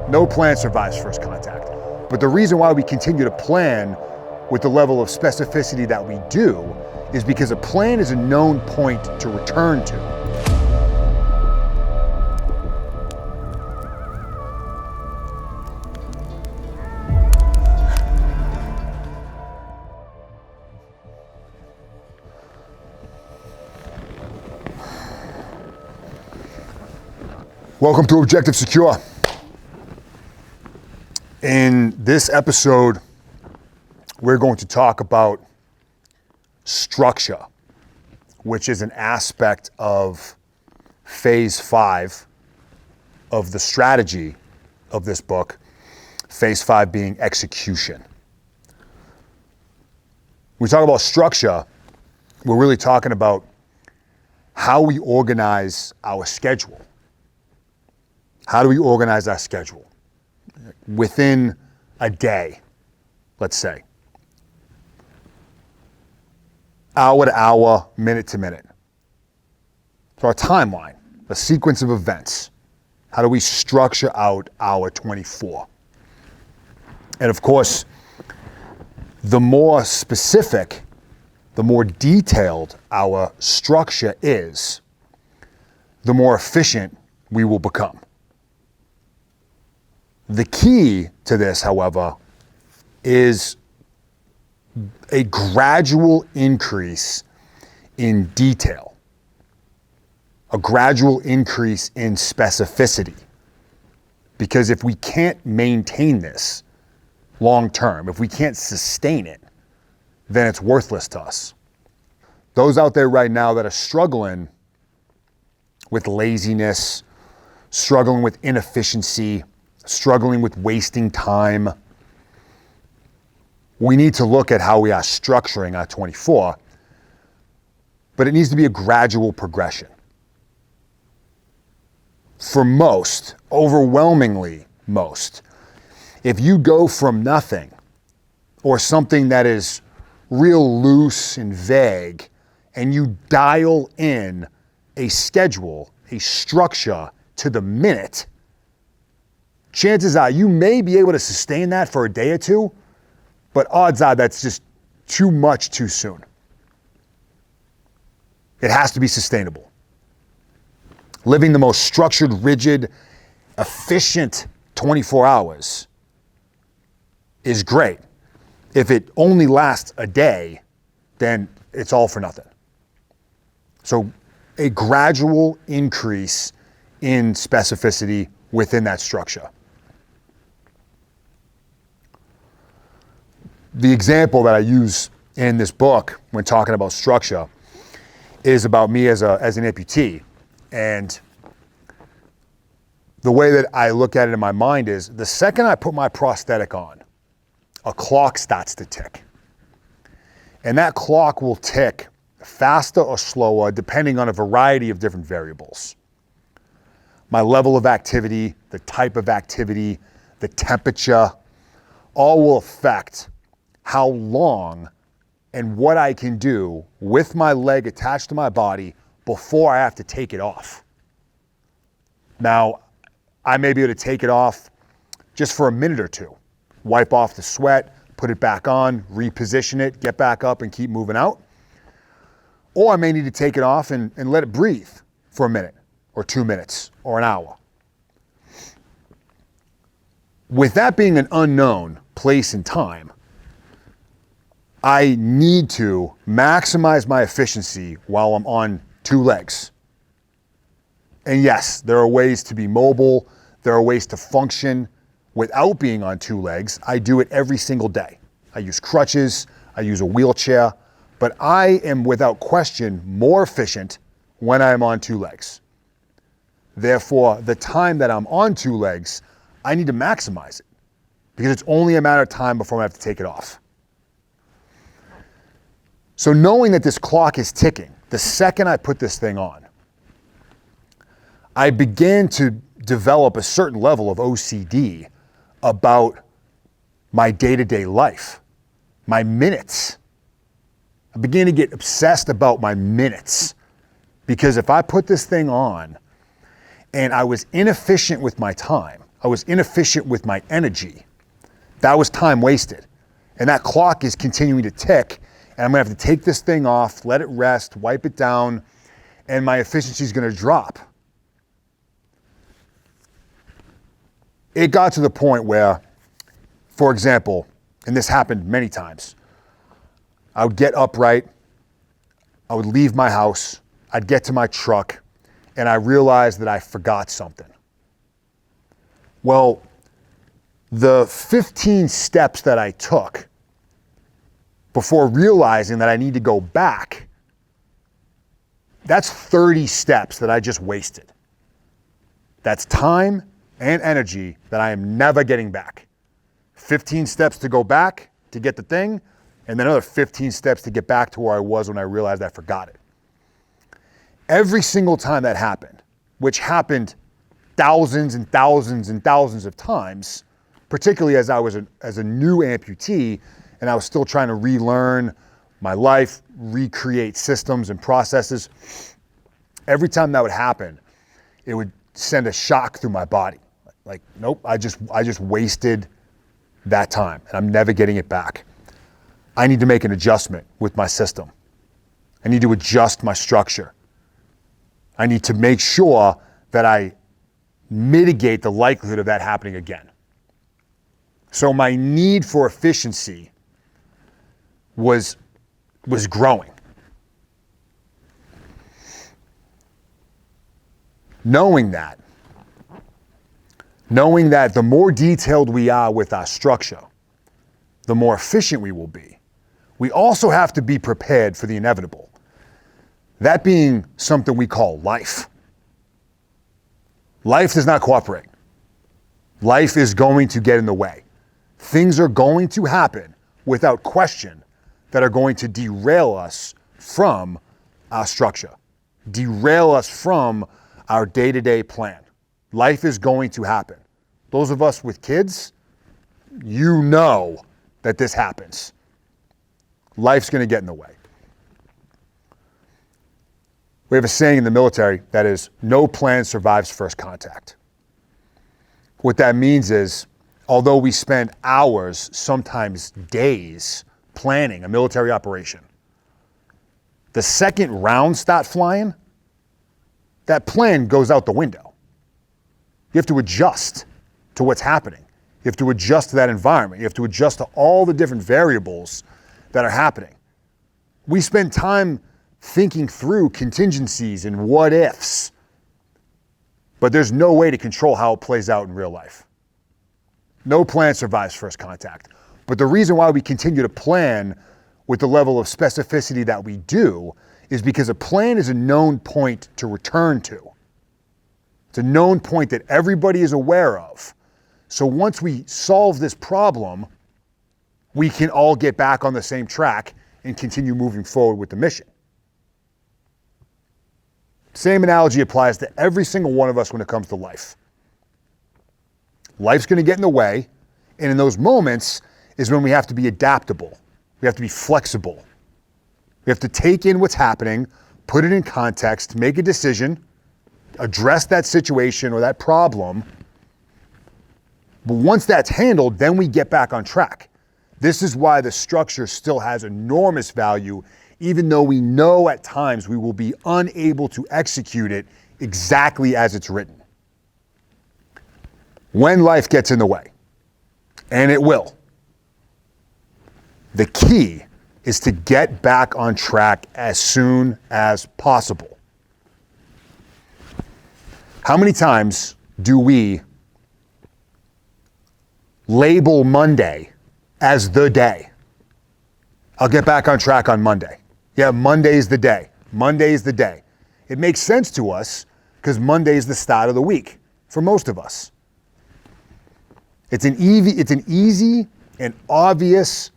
No plan survives first contact. But the reason why we continue to plan with the level of specificity that we do is because a plan is a known point to return to. Welcome to Objective Secure. In this episode, we're going to talk about structure, which is an aspect of phase 5 of the strategy of this book, phase 5 being execution. When we talk about structure, we're really talking about how we organize our schedule. How do we organize our schedule within a day, let's say? Hour to hour, minute to minute. So our timeline, a sequence of events. How do we structure out our 24? And of course, the more specific, the more detailed our structure is, the more efficient we will become. The key to this, however, is a gradual increase in detail, a gradual increase in specificity. Because if we can't maintain this long term, if we can't sustain it, then it's worthless to us. Those out there right now that are struggling with laziness, struggling with inefficiency, struggling with wasting time, we need to look at how we are structuring our 24, but it needs to be a gradual progression. For most, overwhelmingly most, if you go from nothing or something that is real loose and vague, and you dial in a schedule, a structure to the minute, chances are you may be able to sustain that for a day or two, but odds are that's just too much too soon. It has to be sustainable. Living the most structured, rigid, efficient 24 hours is great. If it only lasts a day, then it's all for nothing. So a gradual increase in specificity within that structure. The example that I use in this book when talking about structure is about me as an amputee. And the way that I look at it in my mind is the second I put my prosthetic on, a clock starts to tick. And that clock will tick faster or slower depending on a variety of different variables. My level of activity, the type of activity, the temperature, all will affect how long and what I can do with my leg attached to my body before I have to take it off. Now, I may be able to take it off just for a minute or two, wipe off the sweat, put it back on, reposition it, get back up and keep moving out. Or I may need to take it off and let it breathe for a minute or 2 minutes or an hour. With that being an unknown place and time, I need to maximize my efficiency while I'm on 2 legs. And yes, there are ways to be mobile. There are ways to function without being on 2 legs. I do it every single day. I use crutches, I use a wheelchair, but I am without question more efficient when I'm on 2 legs. Therefore, the time that I'm on 2 legs, I need to maximize it because it's only a matter of time before I have to take it off. So knowing that this clock is ticking, the second I put this thing on, I began to develop a certain level of OCD about my day-to-day life, my minutes. I began to get obsessed about my minutes because if I put this thing on and I was inefficient with my time, I was inefficient with my energy. That was time wasted. And that clock is continuing to tick, and I'm gonna have to take this thing off, let it rest, wipe it down, and my efficiency is gonna drop. It got to the point where, for example, and this happened many times, I would get upright, I would leave my house, I'd get to my truck, and I realized that I forgot something. Well, the 15 steps that I took before realizing that I need to go back, that's 30 steps that I just wasted. That's time and energy that I am never getting back. 15 steps to go back to get the thing, and then another 15 steps to get back to where I was when I realized I forgot it. Every single time that happened, which happened thousands and thousands and thousands of times, particularly as I was as a new amputee and I was still trying to relearn my life, recreate systems and processes. Every time that would happen, it would send a shock through my body. Like, nope, I just wasted that time and I'm never getting it back. I need to make an adjustment with my system. I need to adjust my structure. I need to make sure that I mitigate the likelihood of that happening again. So my need for efficiency was growing. Knowing that the more detailed we are with our structure, the more efficient we will be. We also have to be prepared for the inevitable. That being something we call life. Life does not cooperate. Life is going to get in the way. Things are going to happen without question that are going to derail us from our structure, derail us from our day-to-day plan. Life is going to happen. Those of us with kids, you know that this happens. Life's going to get in the way. We have a saying in the military that is, no plan survives first contact. What that means is, although we spend hours, sometimes days, planning a military operation, the second rounds start flying, that plan goes out the window. You have to adjust to what's happening. You have to adjust to that environment. You have to adjust to all the different variables that are happening. We spend time thinking through contingencies and what ifs, but there's no way to control how it plays out in real life. No plan survives first contact. But the reason why we continue to plan with the level of specificity that we do is because a plan is a known point to return to. It's a known point that everybody is aware of. So once we solve this problem, we can all get back on the same track and continue moving forward with the mission. Same analogy applies to every single one of us when it comes to life. Life's going to get in the way, and in those moments is when we have to be adaptable. We have to be flexible. We have to take in what's happening, put it in context, make a decision, address that situation or that problem. But once that's handled, then we get back on track. This is why the structure still has enormous value, even though we know at times we will be unable to execute it exactly as it's written. When life gets in the way, and it will, the key is to get back on track as soon as possible. How many times do we label Monday as the day? I'll get back on track on Monday. Yeah, Monday's the day. Monday's the day. It makes sense to us because Monday's the start of the week for most of us. It's an easy and obvious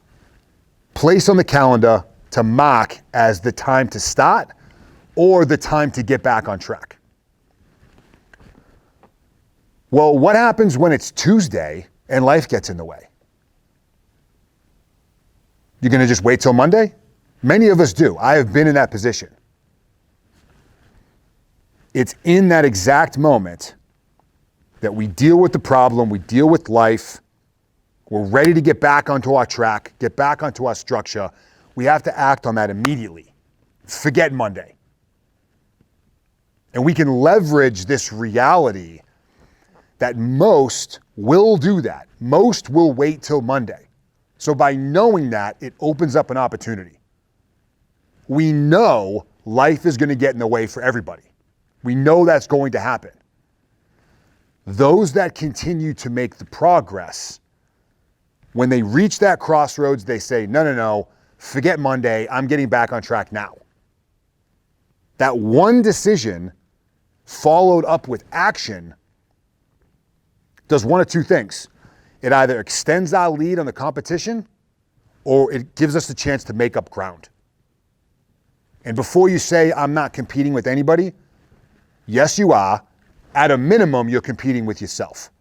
place on the calendar to mark as the time to start or the time to get back on track. Well, what happens when it's Tuesday and life gets in the way? You're going to just wait till Monday? Many of us do. I have been in that position. It's in that exact moment that we deal with the problem, we deal with life, we're ready to get back onto our track, get back onto our structure, we have to act on that immediately. Forget Monday. And we can leverage this reality that most will do that. Most will wait till Monday. So by knowing that, it opens up an opportunity. We know life is going to get in the way for everybody. We know that's going to happen. Those that continue to make the progress, when they reach that crossroads, they say, no, forget Monday, I'm getting back on track now. That one decision followed up with action does one of two things. It either extends our lead on the competition or it gives us a chance to make up ground. And before you say, I'm not competing with anybody, yes, you are. At a minimum, you're competing with yourself.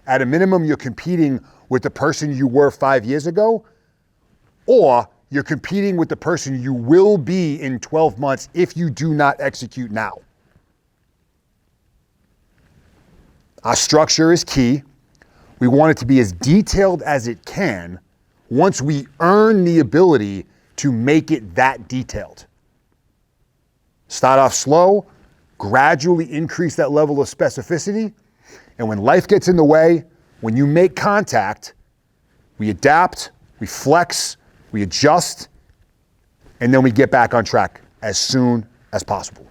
At a minimum, you're competing with the person you were 5 years ago, or you're competing with the person you will be in 12 months if you do not execute now. Our structure is key. We want it to be as detailed as it can once we earn the ability to make it that detailed. Start off slow, gradually increase that level of specificity, and when life gets in the way, when you make contact, we adapt, we flex, we adjust, and then we get back on track as soon as possible.